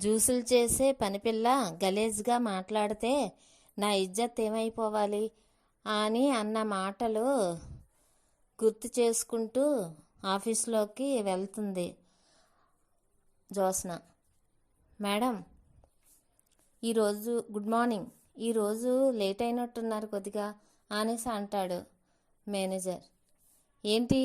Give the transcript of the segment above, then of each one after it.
జ్యూసులు చేసే పనిపిల్ల గలీజ్గా మాట్లాడితే నా ఇజ్జత్ ఏమైపోవాలి అని అన్న మాటలు గుర్తు చేసుకుంటూ ఆఫీస్లోకి వెళ్తుంది జ్యోత్స్న. మేడం, ఈరోజు గుడ్ మార్నింగ్, ఈరోజు లేట్ అయినట్టున్నారు కొద్దిగా అనేసి అంటాడు మేనేజర్. ఏంటి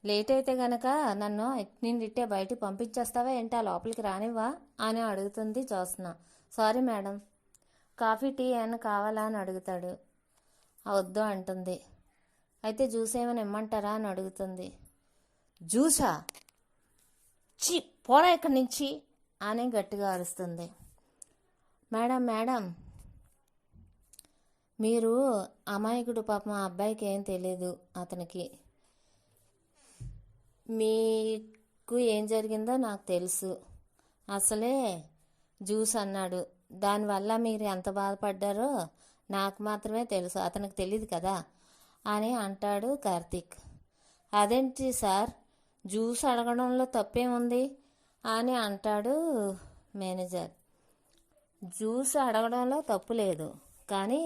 లేట్ అయితే గనక నన్ను నిండిట్టే బయటికి పంపించేస్తావా ఏంటి, ఆ లోపలికి రానివ్వా అని అడుగుతుంది Jyotsna. Sorry madam, coffee tea ఏమైనా కావాలా అని అడుగుతాడు. వద్దు అంటుంది. అయితే జ్యూస్ ఏమైనా ఇమ్మంటారా అని అడుగుతుంది. జ్యూసా, చి పోరా ఇక్కడి నుంచి అని గట్టిగా అరుస్తుంది. మేడం మేడం, మీరు అమాయకుడు, పాపం ఆ అబ్బాయికి ఏం తెలియదు, అతనికి మీకు ఏం జరిగిందో నాకు తెలుసు, అసలే జ్యూస్ అన్నాడు, దానివల్ల మీరు ఎంత బాధపడ్డారో నాకు మాత్రమే తెలుసు, అతనికి తెలియదు కదా అని అంటాడు కార్తీక్. అదేంటి సార్, జ్యూస్ అడగడంలో తప్పేముంది అని అంటాడు మేనేజర్. జ్యూస్ అడగడంలో తప్పు లేదు, కానీ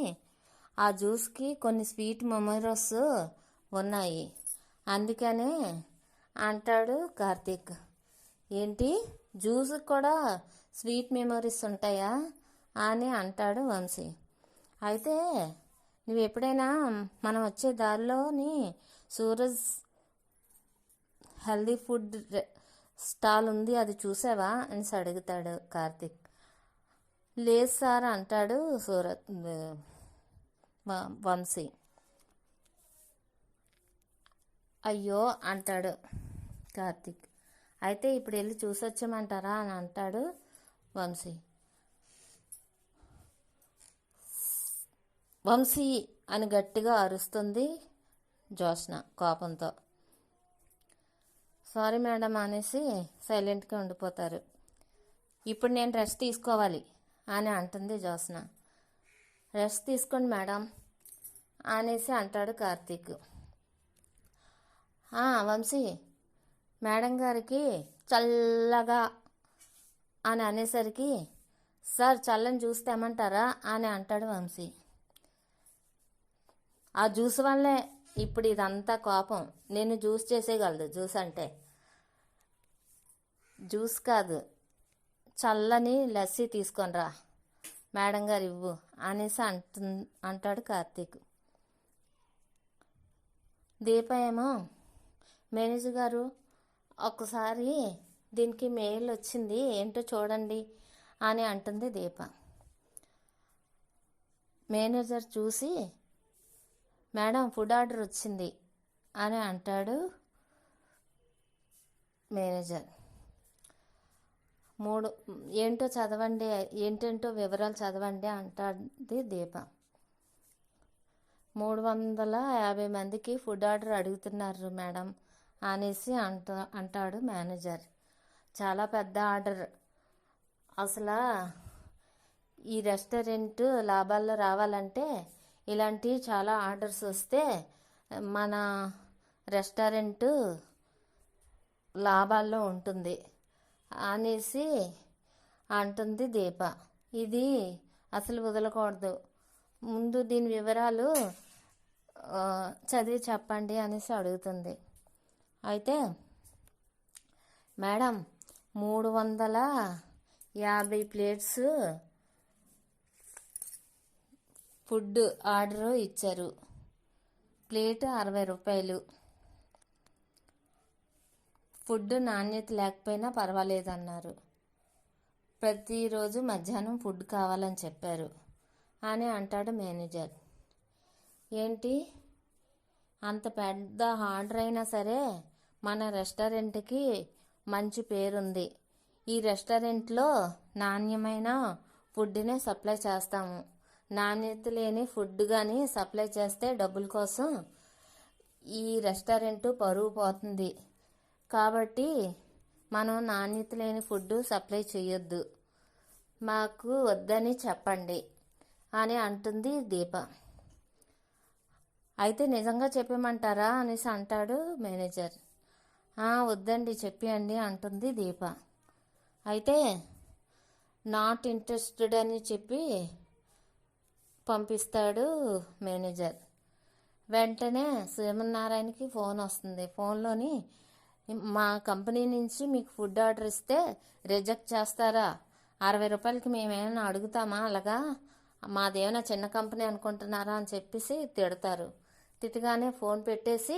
ఆ జ్యూస్కి కొన్ని స్వీట్ మెమరీస్ ఉన్నాయి అందుకనే అంటాడు కార్తీక్. ఏంటి, జ్యూస్కి కూడా స్వీట్ మెమరీస్ ఉంటాయా అని అంటాడు వంశీ. అయితే నువ్వు ఎప్పుడైనా మనం వచ్చే దారిలోని సూరజ్ హెల్దీ ఫుడ్ స్టాల్ ఉంది, అది చూసావా అని అడుగుతాడు కార్తీక్. లేదు సార్ అంటాడు వంశీ. అయ్యో అంటాడు కార్తీక్. అయితే ఇప్పుడు వెళ్ళి చూసొచ్చామంటారా అని అంటాడు వంశీ. వంశీ అని గట్టిగా అరుస్తుంది జ్యోత్స్న కోపంతో. సారీ మేడం అనేసి సైలెంట్గా ఉండిపోతారు. ఇప్పుడు నేను రెస్ట్ తీసుకోవాలి అని అంటుంది జ్యోత్స్న. రెస్ట్ తీసుకోండి మేడం అనేసి అంటాడు కార్తీక్. వంశీ, మేడం గారికి చల్లగా అని అనేసరికి సార్ చల్లని జ్యూస్ తెమ్మంటారా అని అంటాడు వంశీ. ఆ జ్యూస్ వల్లే ఇప్పుడు ఇదంతా కోపం, నేను జ్యూస్ చేసేయగలదు, జ్యూస్ అంటే జ్యూస్ కాదు చల్లని లస్సీ తీసుకొనిరా మేడం గారు ఇవ్వు అనేసి అంటాడు కార్తీక్. దీప ఏమో, మేనేజర్ గారు ఒక్కసారి దీనికి మెయిల్ వచ్చింది ఏంటో చూడండి అని అంటుంది దీప. మేనేజర్ చూసి మేడం ఫుడ్ ఆర్డర్ వచ్చింది అని అంటాడు మేనేజర్. ఏంటో చదవండి, ఏంటేంటో వివరాలు చదవండి అంటుంది దీప. 350 మందికి ఫుడ్ ఆర్డర్ అడుగుతున్నారు మేడం అనేసి అంటాడు మేనేజర్. చాలా పెద్ద ఆర్డర్, అసలు ఈ రెస్టారెంట్ లాభాల్లో రావాలంటే ఇలాంటి చాలా ఆర్డర్స్ వస్తే మన రెస్టారెంట్ లాభాల్లో ఉంటుంది అనేసి అంటుంది దీప. ఇది అసలు వదలకూడదు, ముందు దీని వివరాలు చదివి చెప్పండి అనేసి అడుగుతుంది. అయితే మేడం 350 ప్లేట్స్ ఫుడ్ ఆర్డర్ ఇచ్చారు, ప్లేట్ 60 రూపాయలు, ఫుడ్ నాణ్యత లేకపోయినా పర్వాలేదన్నారు, ప్రతిరోజు మధ్యాహ్నం ఫుడ్ కావాలని చెప్పారు అని అంటాడు మేనేజర్. ఏంటి, అంత పెద్ద ఆర్డర్ అయినా సరే మన రెస్టారెంట్కి మంచి పేరుంది, ఈ రెస్టారెంట్లో నాణ్యమైన ఫుడ్నే సప్లై చేస్తాము, నాణ్యత లేని ఫుడ్ కానీ సప్లై చేస్తే డబ్బుల కోసం ఈ రెస్టారెంట్ పరువు పోతుంది, కాబట్టి మనం నాణ్యత లేని ఫుడ్ సప్లై చేయొద్దు, మాకు వద్దని చెప్పండి అని అంటుంది దీప. అయితే నిజంగా చెప్పమంటారా అనేసి అంటాడు మేనేజర్. వద్దండి చెప్పేయండి అంటుంది దీప. అయితే నాట్ ఇంట్రెస్టెడ్ అని చెప్పి పంపిస్తాడు మేనేజర్. వెంటనే శ్రీమన్నారాయణకి ఫోన్ వస్తుంది. ఫోన్లోని, మా కంపెనీ నుంచి మీకు ఫుడ్ ఆర్డర్ ఇస్తే రిజెక్ట్ చేస్తారా? 60 రూపాయలకి మేమేమైనా అడుగుతామా? అలాగా మాదేమైనా చిన్న కంపెనీ అనుకుంటున్నారా అని చెప్పేసి తిడతారు. తిట్టగానే ఫోన్ పెట్టేసి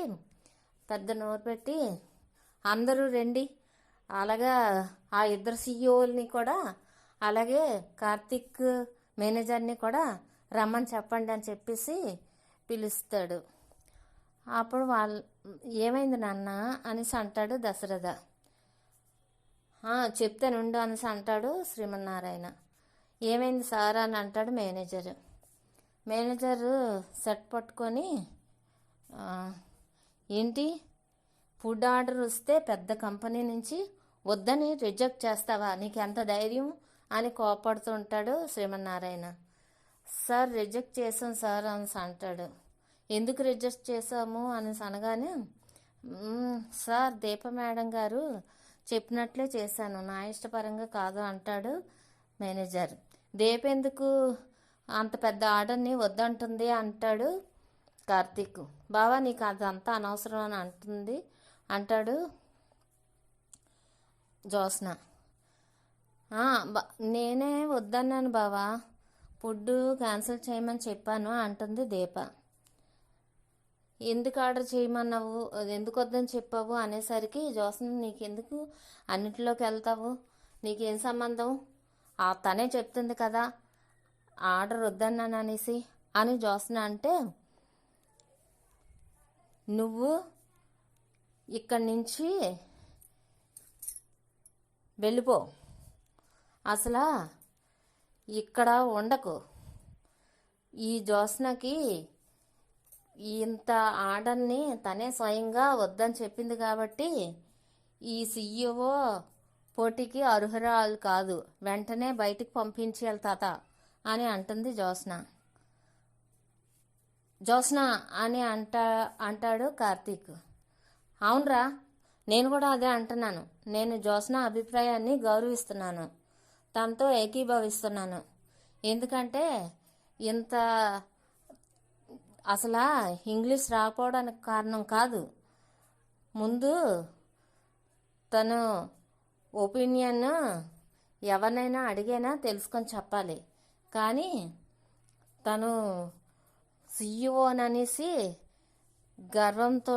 పెద్ద నోరు పెట్టి, అందరూ రండి, అలాగా ఆ ఇద్దరు సీఈఓల్ని కూడా, అలాగే కార్తిక్ మేనేజర్ని కూడా రమ్మని చెప్పండి అని చెప్పేసి పిలుస్తాడు. అప్పుడు వాళ్ళు, ఏమైంది నాన్న అనేసి అంటాడు దశరథ. చెప్తానుండు అనేసి అంటాడు శ్రీమన్నారాయణ. ఏమైంది సార్ అని అంటాడు మేనేజర్. మేనేజరు సెట్ పట్టుకొని, ఏంటి ఫుడ్ ఆర్డర్ వస్తే పెద్ద కంపెనీ నుంచి వద్దని రిజెక్ట్ చేస్తావా? నీకు ఎంత ధైర్యం అని కోపడుతూ ఉంటాడు శ్రీమన్నారాయణ. సార్ రిజెక్ట్ చేసాం సార్ అనేసి అంటాడు. ఎందుకు రిజెక్ట్ చేసాము అనేసి అనగానే, సార్ దీప మేడం గారు చెప్పినట్లే చేశాను, నా ఇష్టపరంగా కాదు అంటాడు మేనేజర్. దీప ఎందుకు అంత పెద్ద ఆర్డర్ని వద్దంటుంది అంటాడు కార్తీక్. బావా నీకు అదంతా అనవసరం అని అంటాడు జ్యోత్స్న. నేనే వద్దన్నాను బావా, ఫుడ్ క్యాన్సిల్ చేయమని చెప్పాను అంటుంది దీప. ఎందుకు ఆర్డర్ చేయమన్నావు, ఎందుకు వద్దని చెప్పావు అనేసరికి జ్యోత్స్న, నీకెందుకు అన్నింటిలోకి వెళ్తావు, నీకేం సంబంధం, తనే చెప్తుంది కదా ఆర్డర్ వద్దన్నాను అనేసి అని జ్యోత్స్న అంటే, నువ్వు ఇక్కడి నుంచి వెళ్ళిపో, అసలు ఇక్కడ ఉండకు. ఈ జ్యోత్స్నకి ఇంత ఆర్డర్ని తనే స్వయంగా వద్దని చెప్పింది కాబట్టి ఈ సీఈఓ పోటీకి అర్హురాలు కాదు, వెంటనే బయటికి పంపించేయాలి తాత అని అంటుంది జ్యోత్స్న. జ్యోత్స్న అని అంటాడు కార్తీక్. అవునరా, నేను కూడా అదే అంటున్నాను. నేను జ్యోత్స్న అభిప్రాయాన్ని గౌరవిస్తున్నాను, తనతో ఏకీభవిస్తున్నాను. ఎందుకంటే ఇంత అసలు ఇంగ్లీష్ రాకపోవడానికి కారణం కాదు, ముందు తను ఒపీనియన్ ఎవరినైనా అడిగైనా తెలుసుకొని చెప్పాలి. కానీ తను సీఈఓ అనేసి గర్వంతో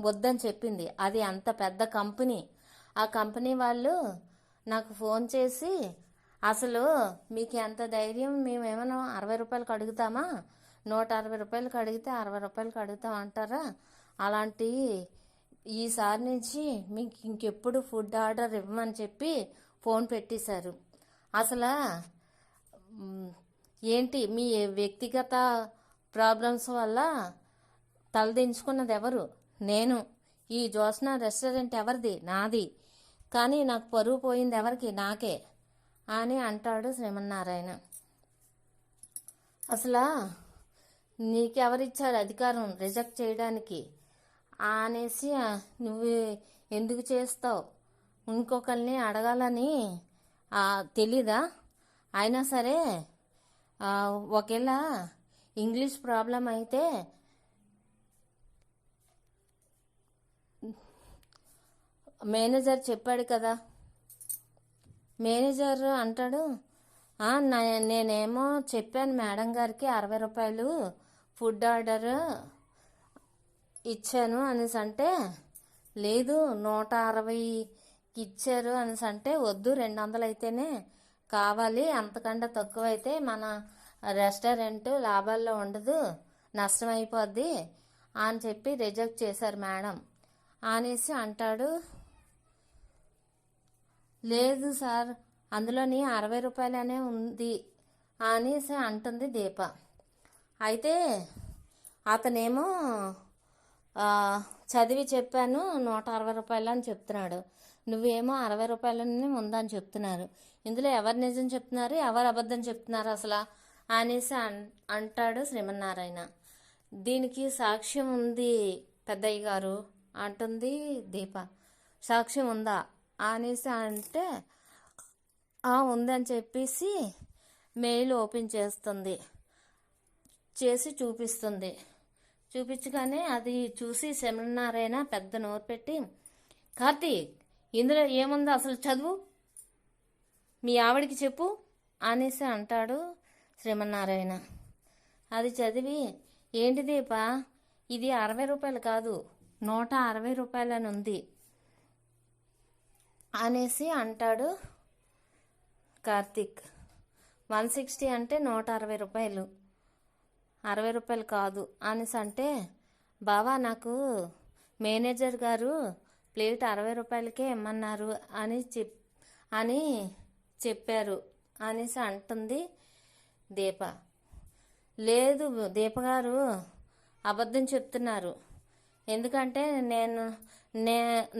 వద్దని చెప్పింది. అది అంత పెద్ద కంపెనీ. ఆ కంపెనీ వాళ్ళు నాకు ఫోన్ చేసి, అసలు మీకు ఎంత ధైర్యం, మేమేమైనా 60 రూపాయలకు అడుగుతామా, 160 రూపాయలకు అడిగితే 60 రూపాయలకు అడుగుతాం అంటారా? అలాంటి ఈసారి నుంచి మీకు ఇంకెప్పుడు ఫుడ్ ఆర్డర్ ఇవ్వమని చెప్పి ఫోన్ పెట్టేశారు. అసలు ఏంటి మీ వ్యక్తిగత ప్రాబ్లమ్స్ వల్ల తలదించుకున్నది ఎవరు? నేను. ఈ జ్యోత్స్న రెస్టారెంట్ ఎవరిది? నాది. కానీ నాకు పరువు పోయింది ఎవరికి? నాకే అని అంటాడు శ్రీమన్నారాయణ. అసలు నీకెవరిచ్చారు అధికారం రిజెక్ట్ చేయడానికి అనేసి, నువ్వు ఎందుకు చేస్తావు, ఇంకొకరిని అడగాలని తెలీదా? అయినా సరే ఒకవేళ ఇంగ్లీష్ ప్రాబ్లం అయితే మేనేజర్ చెప్పాడు కదా. మేనేజర్ అంటాడు, నేనేమో చెప్పాను మేడం గారికి 60 రూపాయలు ఫుడ్ ఆర్డర్ ఇచ్చాను అనేసి అంటే, లేదు 160కి ఇచ్చారు అనేసి అంటే, వద్దు 200 అయితేనే కావాలి, అంతకంటే తక్కువైతే మన రెస్టారెంట్ లాభాల్లో ఉండదు, నష్టం అయిపోద్ది అని చెప్పి రిజెక్ట్ చేశారు మేడం అనేసి అంటాడు. లేదు సార్, అందులోని 60 రూపాయలనే ఉంది అనేసి అంటుంది దీప. అయితే అతనేమో చదివి చెప్పాను 160 రూపాయలు అని చెప్తున్నాడు, నువ్వేమో 60 రూపాయలని ఉందని చెప్తున్నారు. ఇందులో ఎవరు నిజం చెప్తున్నారు, ఎవరు అబద్ధం చెప్తున్నారు అసలు అనేసి అంటాడు శ్రీమన్నారాయణ. దీనికి సాక్ష్యం ఉంది పెద్దయ్య గారు అంటుంది దీప. సాక్ష్యం ఉందా అనేసి అంటే, ఉందని చెప్పేసి మెయిల్ ఓపెన్ చేసి చూపిస్తుంది. చూపించగానే అది చూసి శ్రీమన్నారాయణ పెద్ద నోరు పెట్టి, కార్తీక్, ఇందులో ఏముందో అసలు చదువు, మీ ఆవిడికి చెప్పు అనేసి అంటాడు శ్రీమన్నారాయణ. అది చదివి, ఏంటి దీప, ఇది 60 రూపాయలు కాదు, 160 రూపాయలని ఉంది అనేసి అంటాడు కార్తీక్. 160 అంటే 160 రూపాయలు, 60 రూపాయలు కాదు అనేసి అంటే, బావా నాకు మేనేజర్ గారు ప్లేట్ 60 రూపాయలకే ఇమ్మన్నారు అని చెప్పారు అనేసి అంటుంది దీప. లేదు దీపగారు అబద్ధం చెప్తున్నారు, ఎందుకంటే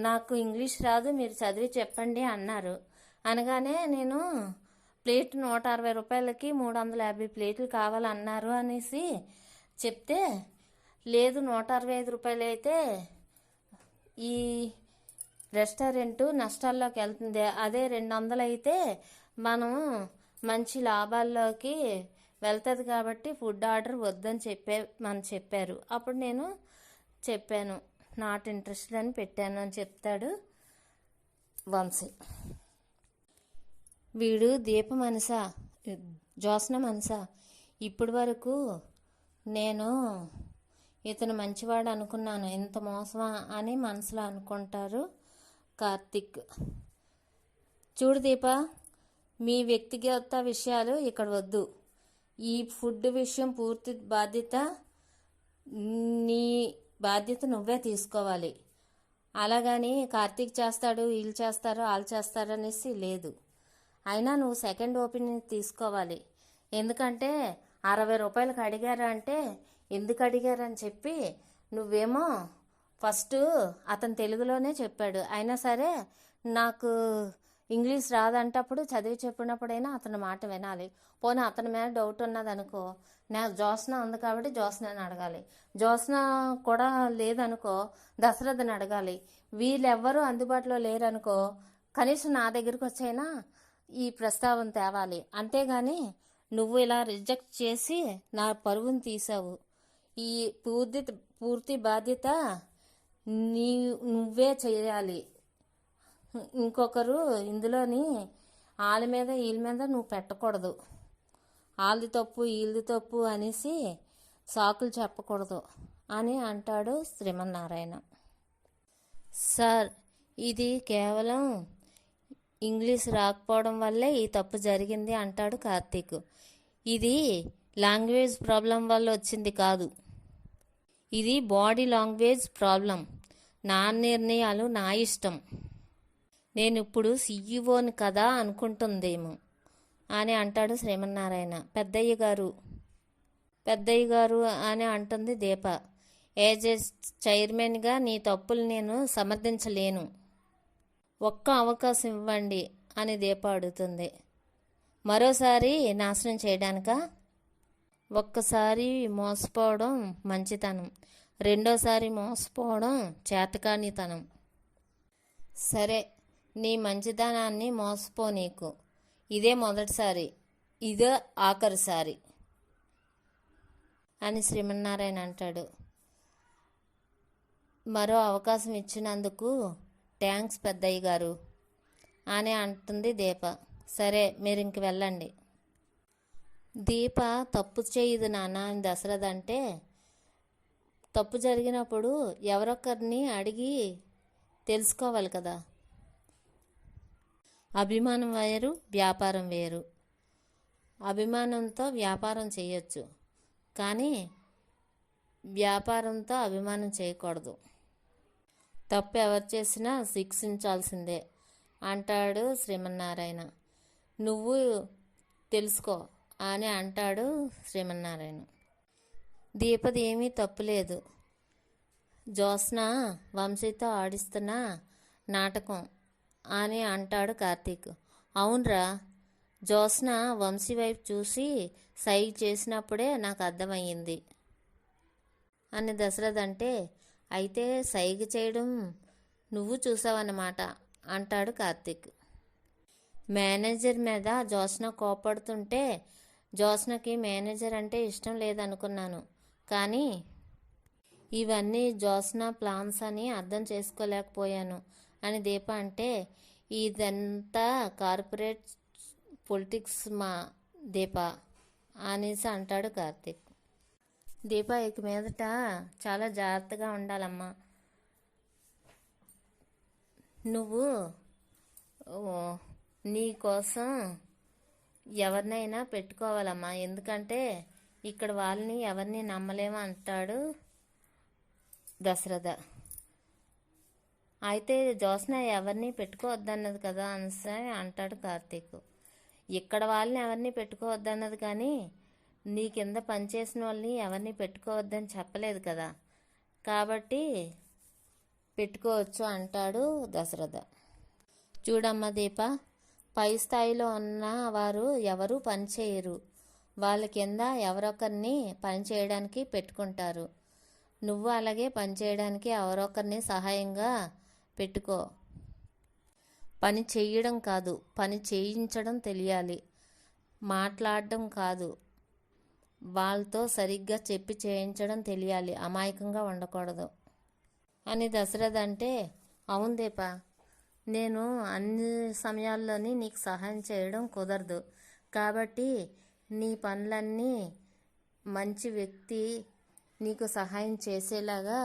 నాకు ఇంగ్లీష్ రాదు, మీరు చదివి చెప్పండి అన్నారు. అనగానే నేను ప్లేట్ 160 రూపాయలకి 350 ప్లేట్లు కావాలన్నారు అనేసి చెప్తే, లేదు 165 రూపాయలు అయితే ఈ రెస్టారెంట్ నష్టాల్లోకి వెళ్తుంది, అదే 200 అయితే మనం మంచి లాభాల్లోకి వెళ్తుంది, కాబట్టి ఫుడ్ ఆర్డర్ వద్దని చెప్పారు. అప్పుడు నేను చెప్పాను, నాట్ ఇంట్రెస్టెడ్ అని పెట్టాను అని చెప్తాడు వంశీ. వీడు దీప మనసా, జ్యోత్స్న మనసా, ఇప్పటి వరకు నేను ఇతను మంచివాడు అనుకున్నాను, ఇంత మోసమా అని మనసులో అనుకుంటారు కార్తిక్. చూడు దీప, మీ వ్యక్తిగత విషయాలు ఇక్కడ వద్దు, ఈ ఫుడ్ విషయం పూర్తి బాధ్యత నీ బాధ్యత నువ్వే తీసుకోవాలి. అలాగని కార్తీక్ చేస్తాడు, వీళ్ళు చేస్తారు, వాళ్ళు చేస్తారు అనేసి లేదు. అయినా నువ్వు సెకండ్ ఒపీనియన్ తీసుకోవాలి, ఎందుకంటే 60 రూపాయలకు అడిగారా అంటే ఎందుకు అడిగారని చెప్పి నువ్వేమో ఫస్ట్ అతను తెలుగులోనే చెప్పాడు, అయినా సరే నాకు ఇంగ్లీష్ రాదంటప్పుడు చదివి చెప్పినప్పుడైనా అతని మాట వినాలి. పోనీ అతని మీద డౌట్ ఉన్నదనుకో, నా జ్యోత్స్న ఉంది కాబట్టి జ్యోత్స్నని అడగాలి, జ్యోత్స్న కూడా లేదనుకో దశరథని అడగాలి. వీళ్ళెవ్వరూ అందుబాటులో లేరనుకో కనీసం నా దగ్గరికి వచ్చైనా ఈ ప్రస్తావన తేవాలి. అంతేగాని నువ్వు ఇలా రిజెక్ట్ చేసి నా పరుగును తీసావు, ఈ పూర్తి బాధ్యత నువ్వే చేయాలి. ఇంకొకరు ఇందులోని వాళ్ళ మీద వీళ్ళ మీద నువ్వు పెట్టకూడదు, వాళ్ళది తప్పు వీళ్ళది తప్పు అనేసి సాకులు చెప్పకూడదు అని అంటాడు శ్రీమన్నారాయణ. సార్, ఇది కేవలం ఇంగ్లీష్ రాకపోవడం వల్లే ఈ తప్పు జరిగింది అంటాడు కార్తీక్. ఇది లాంగ్వేజ్ ప్రాబ్లం వల్ల వచ్చింది కాదు, ఇది బాడీ లాంగ్వేజ్ ప్రాబ్లం. నా నిర్ణయాలు నా ఇష్టం, నేను ఇప్పుడు సీఈఓని కదా అనుకుంటుందేమో అని అంటాడు శ్రీమన్నారాయణ. పెద్దయ్య గారు అని అంటుంది దీప. యాజ్ ఏ చైర్మన్గా నీ తప్పులు నేను సమర్థించలేను, ఒక్క అవకాశం ఇవ్వండి అని దీప అడుగుతుంది. మరోసారి నాశనం చేయడానికా? ఒక్కసారి మోసపోవడం మంచితనం, రెండోసారి మోసపోవడం చేతకానితనం. సరే, నీ మంచితనాన్ని మోసపో, నీకు ఇదే మొదటిసారి, ఇదే ఆఖరిసారి అని శ్రీమన్నారాయణ అంటాడు. మరో అవకాశం ఇచ్చినందుకు థ్యాంక్స్ పెద్దయ్య గారు అని అంటుంది దీప. సరే, మీరు ఇంక వెళ్ళండి. దీప తప్పు చేయదు నాన్న అని దశరథ అంటే, తప్పు జరిగినప్పుడు ఎవరొక్కరిని అడిగి తెలుసుకోవాలి కదా. అభిమానం వేరు, వ్యాపారం వేరు. అభిమానంతో వ్యాపారం చేయొచ్చు, కానీ వ్యాపారంతో అభిమానం చేయకూడదు. తప్పు ఎవరు చేసినా శిక్షించాల్సిందే అంటాడు శ్రీమన్నారాయణ. నువ్వు తెలుసుకో అని అంటాడు శ్రీమన్నారాయణ. దీపది ఏమీ తప్పులేదు, జ్యోత్స్న వంశీతో ఆడిస్తున్న నాటకం అని అంటాడు కార్తీక్. అవునరా, జ్యోత్స్న వంశీ వైపు చూసి సైగ చేసినప్పుడే నాకు అర్థమయ్యింది అని దశరథ్ అంటే, అయితే సైగ చేయడం నువ్వు చూసావన్నమాట అంటాడు కార్తీక్. మేనేజర్ మీద జ్యోత్స్న కోపడుతుంటే జ్యోత్స్నకి మేనేజర్ అంటే ఇష్టం లేదనుకున్నాను, కానీ ఇవన్నీ జ్యోత్స్న ప్లాన్స్ అని అర్థం చేసుకోలేకపోయాను అని దీప అంటే, ఇదంతా కార్పొరేట్ పొలిటిక్స్ మా దీప అనేసి అంటాడు కార్తీక్. దీప ఇక మీదట చాలా జాగ్రత్తగా ఉండాలమ్మా. నువ్వు నీ కోసం ఎవరినైనా పెట్టుకోవాలమ్మా, ఎందుకంటే ఇక్కడ వాళ్ళని ఎవరిని నమ్మలేము అంటాడు దశరథ. అయితే జ్యోత్స్న ఎవరిని పెట్టుకోవద్దన్నది కదా అనేసి అంటాడు కార్తీక్. ఇక్కడ వాళ్ళని ఎవరిని పెట్టుకోవద్దన్నది, కానీ నీ కింద పనిచేసిన వాళ్ళని ఎవరిని పెట్టుకోవద్దని చెప్పలేదు కదా, కాబట్టి పెట్టుకోవచ్చు అంటాడు దశరథ. చూడమ్మ దీప, పై స్థాయిలో ఉన్న వారు ఎవరు పనిచేయరు, వాళ్ళ కింద ఎవరొకరిని పనిచేయడానికి పెట్టుకుంటారు. నువ్వు అలాగే పనిచేయడానికి ఎవరొకరిని సహాయంగా పెట్టుకో. పని చేయడం కాదు, పని చేయించడం తెలియాలి. మాట్లాడడం కాదు, వాళ్ళతో సరిగ్గా చెప్పి చేయించడం తెలియాలి. అమాయకంగా ఉండకూడదు అని దశరథ అంటే, అవును దీప, నేను అన్ని సమయాల్లోని నీకు సహాయం చేయడం కుదరదు, కాబట్టి నీ పనులన్నీ మంచి వ్యక్తి నీకు సహాయం చేసేలాగా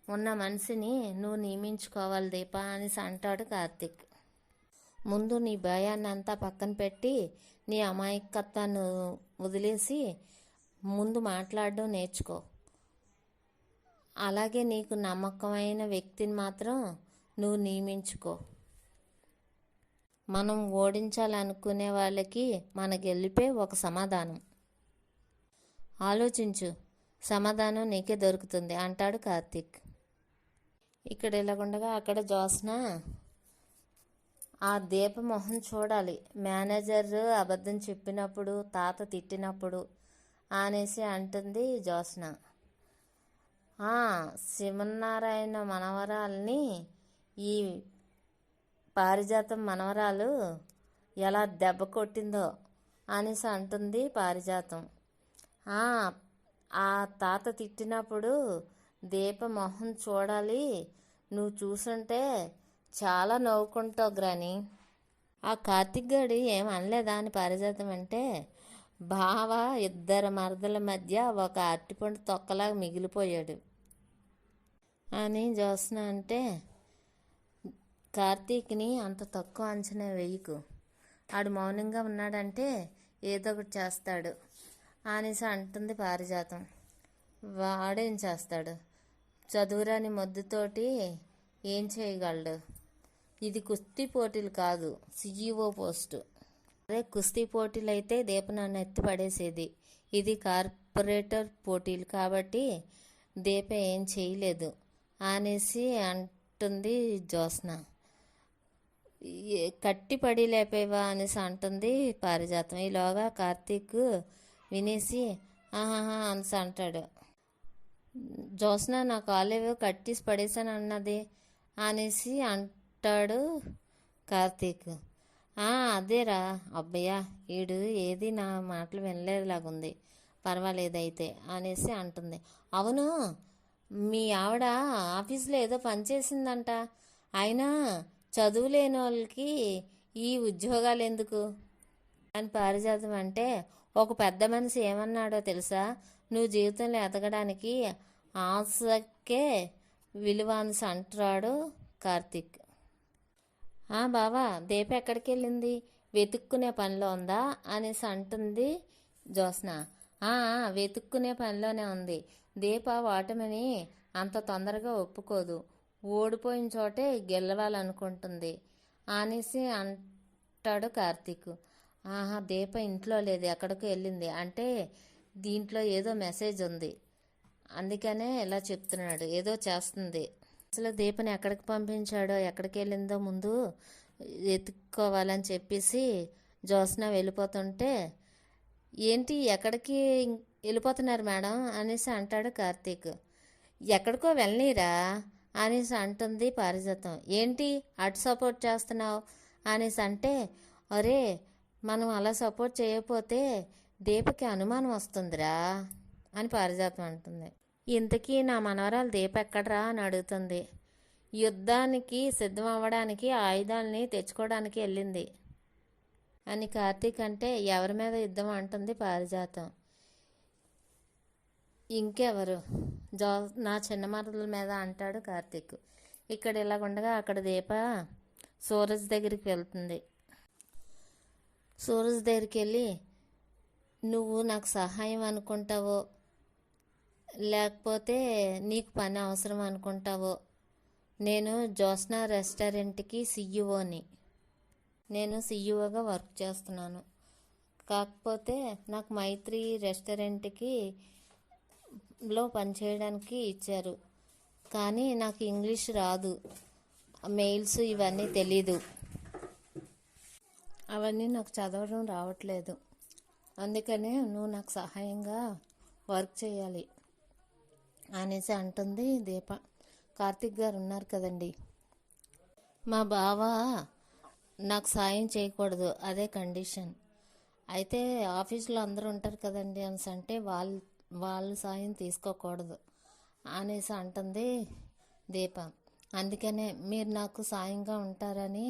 ఉన్న మనిషిని నువ్వు నియమించుకోవాలి దీప అనేసి అంటాడు కార్తీక్. ముందు నీ భయాన్ని అంతా పక్కన పెట్టి నీ అమాయకత్వాన్ని వదిలేసి ముందు మాట్లాడడం నేర్చుకో. అలాగే నీకు నమ్మకమైన వ్యక్తిని మాత్రం నువ్వు నియమించుకో. మనం ఓడించాలనుకునే వాళ్ళకి మన గెలిపే ఒక సమాధానం. ఆలోచించు, సమాధానం నీకే దొరుకుతుంది అంటాడు కార్తీక్. ఇక్కడ ఇలాగుండగా అక్కడ జ్యోత్స్న ఆ దీప మొహం చూడాలి. మేనేజర్ అబద్ధం చెప్పినప్పుడు, తాత తిట్టినప్పుడు అనేసి అంటుంది జ్యోత్స్న. శివనారాయణ మనవరాల్ని ఈ పారిజాతం మనవరాలు ఎలా దెబ్బ కొట్టిందో అనేసి అంటుంది పారిజాతం. ఆ తాత తిట్టినప్పుడు దీప మొహం చూడాలి, నువ్వు చూసుంటే చాలా నవ్వుకుంటావు గ్రాని. ఆ కార్తీక్ గారు ఏం అనలేదా అని పారిజాతం అంటే, బావ ఇద్దరు మరదల మధ్య ఒక అరటిపండు తొక్కలాగా మిగిలిపోయాడు అని జ్యోత్స్న అంటే, కార్తీక్ని అంత తక్కువ అంచనా వేయకు, ఆడు మౌనంగా ఉన్నాడంటే ఏదో ఒకటి చేస్తాడు అనేసి అంటుంది పారిజాతం. వాడేం చేస్తాడు, చదువురాని మొద్దుతోటి ఏం చేయగలడు? ఇది కుస్తీ పోటీలు కాదు, CEO పోస్టు. అదే కుస్తీ పోటీలు అయితే దీప నన్ను ఎత్తి పడేసేది. ఇది కార్పొరేటర్ పోటీలు కాబట్టి దీప ఏం చేయలేదు అనేసి అంటుంది జ్యోత్స్న. కట్టి పడి లేపేవా అనేసి అంటుంది పారిజాతం. ఈలోగా కార్తీక్ వినేసి ఆహాహా అనేసి అంటాడు. జ్యోత్స్న నా కాలేవో కట్టేసి పడేసాను అన్నది అనేసి అంటాడు కార్తీక్. అదేరా, అబ్బయ్యా ఈడు ఏది నా మాటలు వినలేదులాగుంది, పర్వాలేదైతే అనేసి అంటుంది. అవును, మీ ఆవిడ ఆఫీస్లో ఏదో పనిచేసిందంట, అయినా చదువు లేని వాళ్ళకి ఈ ఉద్యోగాలు ఎందుకు అని పారిజాతం అంటే, ఒక పెద్ద మనిషి ఏమన్నాడో తెలుసా, నువ్వు జీవితంలో ఎదగడానికి ఆశకే విలువ అనేసి అంటాడు కార్తీక్. బావా దీప ఎక్కడికి వెళ్ళింది, వెతుక్కునే పనిలో ఉందా అనేసి అంటుంది జ్యోత్స్న. వెతుక్కునే పనిలోనే ఉంది. దీప ఓటమిని అంత తొందరగా ఒప్పుకోదు, ఓడిపోయిన చోటే గెలవాలనుకుంటుంది అనేసి అంటాడు కార్తీక్. దీప ఇంట్లో లేదు, ఎక్కడికి వెళ్ళింది అంటే దీంట్లో ఏదో మెసేజ్ ఉంది, అందుకనే ఇలా చెప్తున్నాడు, ఏదో చేస్తుంది. అసలు దీపని ఎక్కడికి పంపించాడో ఎక్కడికి వెళ్ళిందో ముందు ఎత్తుక్కోవాలని చెప్పేసి జ్యోత్స్న వెళ్ళిపోతుంటే, ఏంటి ఎక్కడికి వెళ్ళిపోతున్నారు మేడం అనేసి అంటాడు కార్తీక్. ఎక్కడికో వెళ్ళనీరా అనేసి అంటుంది పారిజాతం. ఏంటి అటు సపోర్ట్ చేస్తున్నావు అనేసి అంటే, అరే, మనం అలా సపోర్ట్ చేయకపోతే దీపకి అనుమానం వస్తుందిరా అని పారిజాతం అంటుంది. ఇంతకీ నా మనవరాలు దీప ఎక్కడరా అని అడుగుతుంది. యుద్ధానికి సిద్ధం అవ్వడానికి ఆయుధాలని తెచ్చుకోవడానికి వెళ్ళింది అని కార్తీక్ అంటే, ఎవరి మీద యుద్ధం అంటుంది పారిజాతం. ఇంకెవరు, నా చిన్న మరదల మీద అంటాడు కార్తీక్. ఇక్కడ ఇలాగుండగా అక్కడ దీప సూరజ్ దగ్గరికి వెళ్తుంది. సూరజ్ దగ్గరికి వెళ్ళి, నువ్వు నాకు సహాయం అనుకుంటావో లేకపోతే నీకు పని అవసరం అనుకుంటావో, నేను జ్యోత్స్న రెస్టారెంట్కి సిఇఓని. నేను సిఇఓగా వర్క్ చేస్తున్నాను. కాకపోతే నాకు మైత్రి రెస్టారెంట్కి పనిచేయడానికి ఇచ్చారు. కానీ నాకు ఇంగ్లీష్ రాదు, మెయిల్స్ ఇవన్నీ తెలీదు, అవన్నీ నాకు చదవడం రావట్లేదు. అందుకనే నువ్వు నాకు సహాయంగా వర్క్ చేయాలి అనేసి అంటుంది దీప. కార్తీక్ గారు ఉన్నారు కదండి, మా బావ నాకు సాయం చేయకూడదు, అదే కండిషన్. అయితే ఆఫీస్లో అందరూ ఉంటారు కదండి అనేసి అంటే వాళ్ళు సాయం తీసుకోకూడదు అనేసి అంటుంది దీప. అందుకనే మీరు నాకు సాయంగా ఉంటారని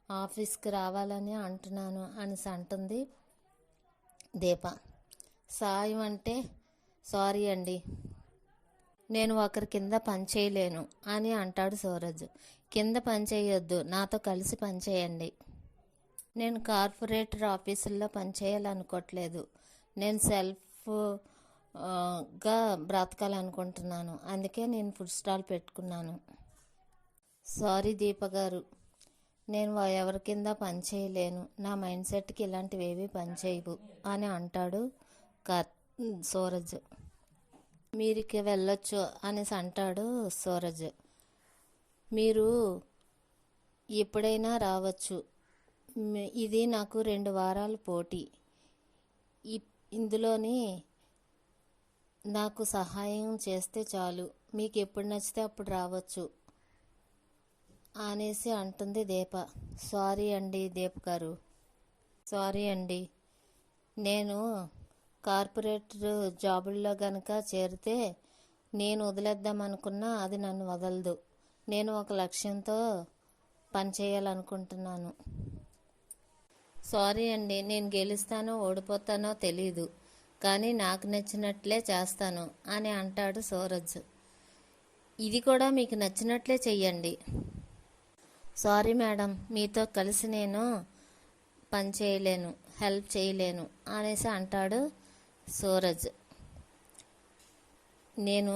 ఆఫీస్కి రావాలని అంటున్నాను అనేసి అంటుంది దీప. సాయం అంటే సారీ అండి, నేను ఒకరి కింద పని చేయలేను అని అంటాడు సూరజ్. కింద పని చేయొద్దు, నాతో కలిసి పని చేయండి. నేను కార్పొరేటర్ ఆఫీసుల్లో పనిచేయాలనుకోవట్లేదు, నేను గా బ్రతకాలనుకుంటున్నాను. అందుకే నేను ఫుడ్ స్టాల్ పెట్టుకున్నాను. సారీ దీప గారు, నేను ఎవరి కింద పని చేయలేను, నా మైండ్ సెట్కి ఇలాంటివి ఏవి పనిచేయవు అని అంటాడు సూరజ్. మీరికి వెళ్ళొచ్చు అనేసి అంటాడు సూరజ్. మీరు ఎప్పుడైనా రావచ్చు, ఇది నాకు 2 వారాల పోటీ, ఇందులోని నాకు సహాయం చేస్తే చాలు, మీకు ఎప్పుడు నచ్చితే అప్పుడు రావచ్చు అనేసి అంటుంది దీప. సారీ అండి దీప గారు, సారీ అండి, నేను కార్పొరేటర్ జాబుల్లో కనుక చేరితే నేను వదిలేద్దామనుకున్నా అది నన్ను వదలదు. నేను ఒక లక్ష్యంతో పనిచేయాలనుకుంటున్నాను. సారీ అండి, నేను గెలుస్తానో ఓడిపోతానో తెలీదు, కానీ నాకు నచ్చినట్లే చేస్తాను అని అంటాడు సూరజ్. ఇది కూడా మీకు నచ్చినట్లే చెయ్యండి. సారీ మేడం, మీతో కలిసి నేను పని చేయలేను, హెల్ప్ చేయలేను అనేసి అంటాడు సూరజ్. నేను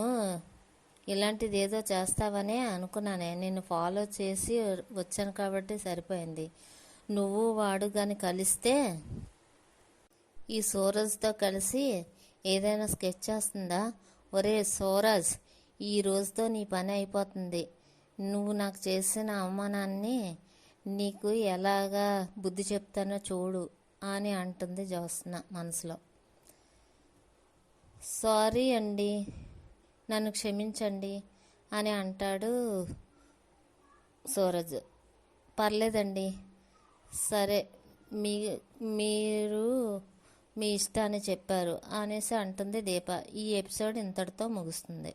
ఇలాంటిది ఏదో చేస్తావనే అనుకున్నానే, నిన్ను ఫాలో చేసి వచ్చాను కాబట్టి సరిపోయింది. నువ్వు వాడు కానీ కలిస్తే ఈ సూరజ్తో కలిసి ఏదైనా స్కెచ్ చేస్తుందా? ఒరే సూరజ్, ఈ రోజుతో నీ పని అయిపోతుంది, నువ్వు నాకు చేసిన అవమానాన్ని నీకు ఎలాగా బుద్ధి చెప్తానో చూడు అని అంటుంది జ్యోత్స్న మనసులో. సారీ అండి, నన్ను క్షమించండి అని అంటాడు సూరజ్. పర్లేదండి, సరే, మీరు మీ ఇష్టాన్ని చెప్పారు అనేసి అంటుంది దీప. ఈ ఎపిసోడ్ ఇంతటితో ముగుస్తుంది.